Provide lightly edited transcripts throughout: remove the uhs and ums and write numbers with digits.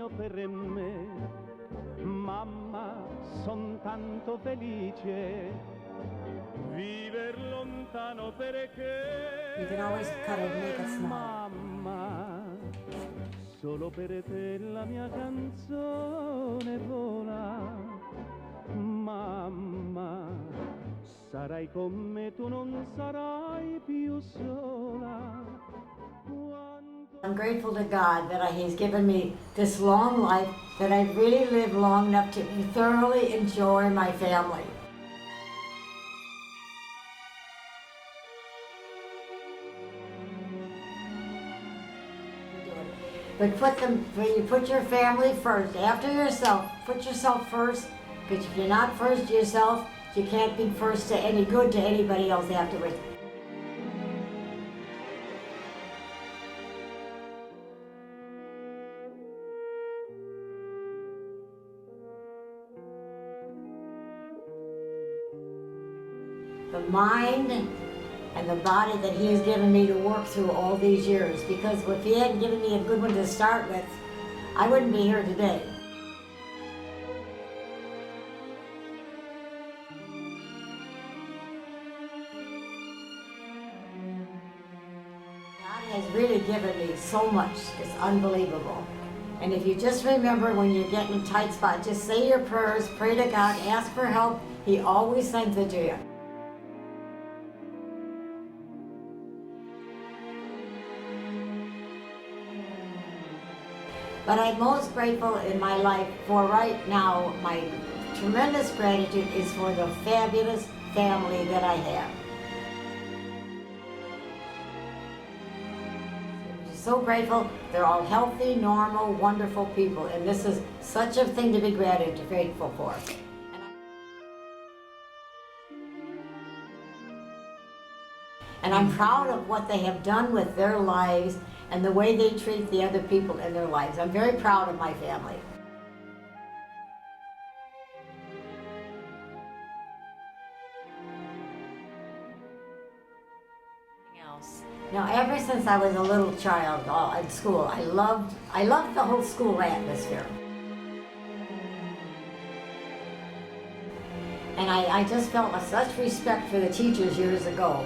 mio per me. Mamma, son tanto felice, viver lontano perché. You can always cut it and make it small. Mamma, solo per te la mia canzone vola. Mamma, sarai con me, tu non sarai più sola. I'm grateful to God that He's given me this long life, that I've really lived long enough to thoroughly enjoy my family. But when you put your family first, after yourself, put yourself first, because if you're not first to yourself, you can't be first to any good to anybody else afterwards. The mind and the body that He has given me to work through all these years, because if He hadn't given me a good one to start with, I wouldn't be here today. God has really given me so much. It's unbelievable. And if you just remember when you get in a tight spot, just say your prayers, pray to God, ask for help. He always sends it to you. But I'm most grateful in my life for right now, my tremendous gratitude is for the fabulous family that I have. I'm so grateful. They're all healthy, normal, wonderful people, and this is such a thing to be grateful for. And I'm proud of what they have done with their lives and the way they treat the other people in their lives. I'm very proud of my family. Now, ever since I was a little child in school, I loved the whole school atmosphere. And I just felt such respect for the teachers years ago.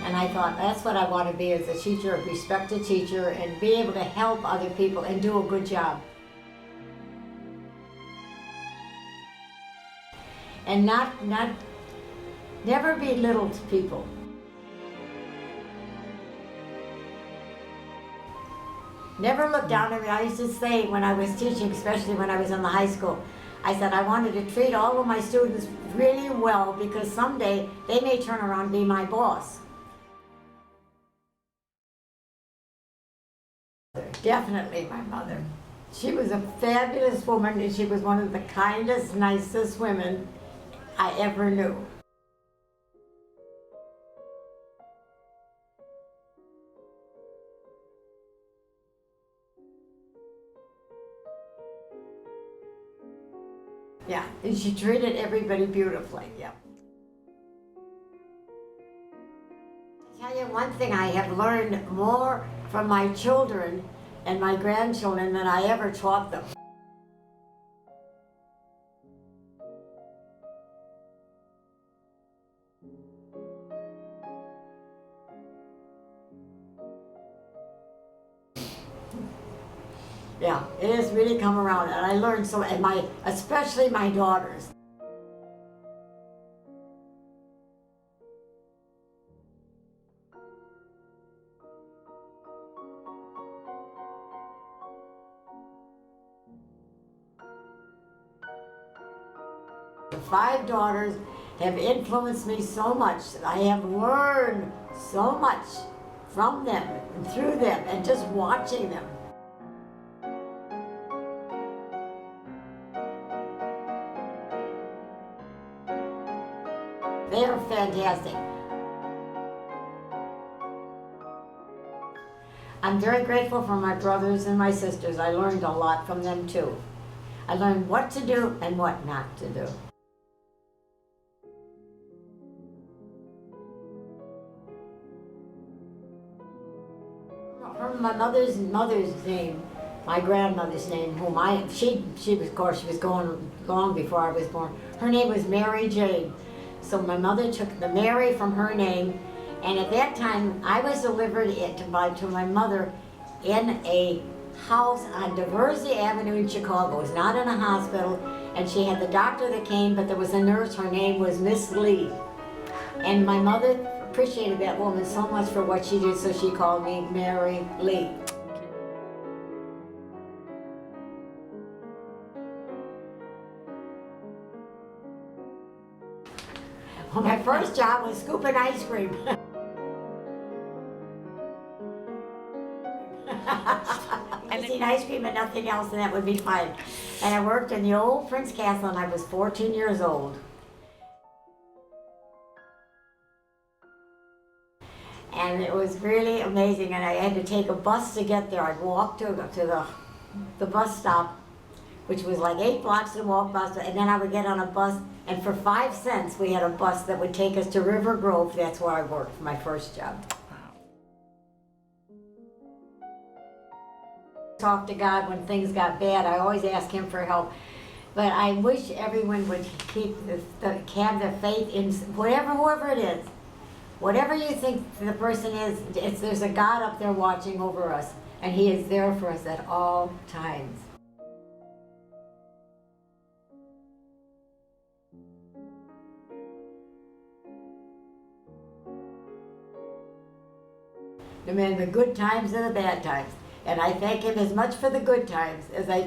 And I thought, that's what I want to be as a teacher, respect a teacher and be able to help other people and do a good job. And never belittle people. Never look down on me. I used to say when I was teaching, especially when I was in the high school, I said I wanted to treat all of my students really well because someday they may turn around and be my boss. Definitely my mother. She was a fabulous woman and she was one of the kindest, nicest women I ever knew. Yeah, and she treated everybody beautifully, yeah. I'll tell you one thing, I have learned more from my children and my grandchildren than I ever taught them. Yeah, it has really come around, and I learned so, and especially my daughters. The 5 daughters have influenced me so much. I have learned so much from them and through them and just watching them. They are fantastic. I'm very grateful for my brothers and my sisters. I learned a lot from them too. I learned what to do and what not to do. My mother's name my grandmother's name, she was, of course, she was gone long before I was born. Her name was Mary Jane. So my mother took the Mary from her name, and at that time I was delivered to my mother in a house on Diversey Avenue in Chicago. It was not in a hospital, and she had the doctor that came, but there was a nurse. Her name was Miss Lee, and my mother appreciated that woman so much for what she did, so she called me Mary Lee. Well, my first job was scooping ice cream. I just eat ice cream and nothing else, and that would be fine. And I worked in the old Prince Castle, and I was 14 years old. And it was really amazing, and I had to take a bus to get there. I'd walk to the bus stop, which was like 8 blocks to walk bus, and then I would get on a bus, and for 5 cents we had a bus that would take us to River Grove. That's where I worked for my first job. Talk to God when things got bad. I always ask Him for help. But I wish everyone would have their faith in whoever it is. Whatever you think the person is, there's a God up there watching over us, and He is there for us at all times. No matter the good times and the bad times. And I thank Him as much for the good times as I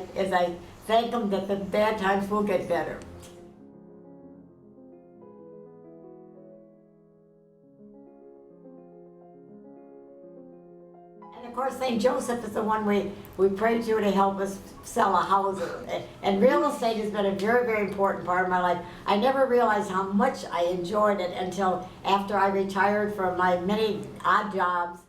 thank Him that the bad times will get better. And of course, St. Joseph is the one we pray to help us sell a house. And real estate has been a very, very important part of my life. I never realized how much I enjoyed it until after I retired from my many odd jobs.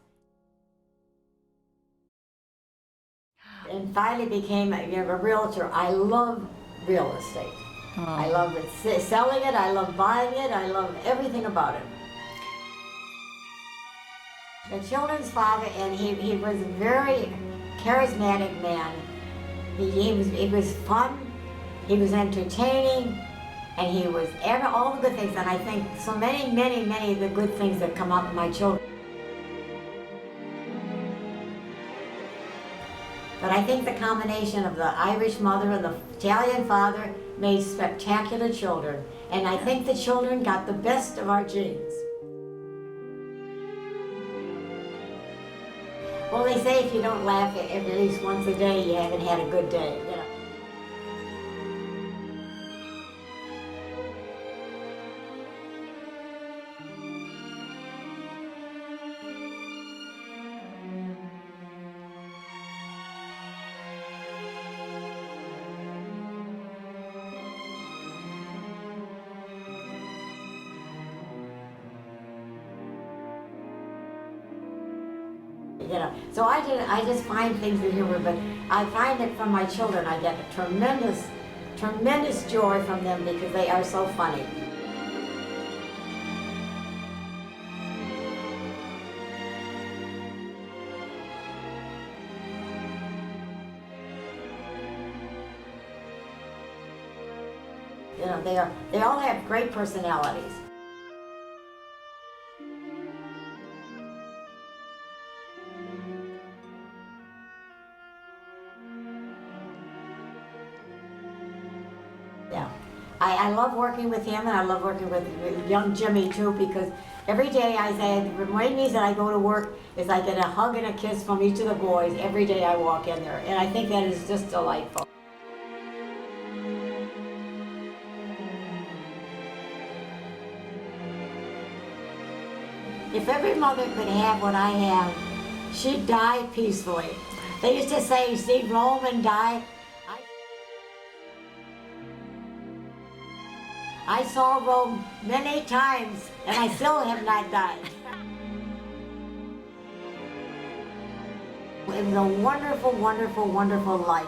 And finally became a realtor. I love real estate. Oh. I love it, selling it, I love buying it, I love everything about it. The children's father, and he was a very charismatic man. He was fun, he was entertaining, and he was all the good things. And I think so many, many, many of the good things that come out of my children. But I think the combination of the Irish mother and the Italian father made spectacular children. And I think the children got the best of our genes. Well, they say if you don't laugh at least once a day, you haven't had a good day. You know? So I just find things in humor, but I find that from my children I get a tremendous, tremendous joy from them because they are so funny. You know, they all have great personalities. Yeah, I love working with him, and I love working with young Jimmy too, because every day I say, the main reason I go to work is I get a hug and a kiss from each of the boys every day I walk in there, and I think that is just delightful. If every mother could have what I have, she'd die peacefully. They used to say, see Rome and die. I saw Rome many times, and I still have not died. It was a wonderful, wonderful, wonderful life.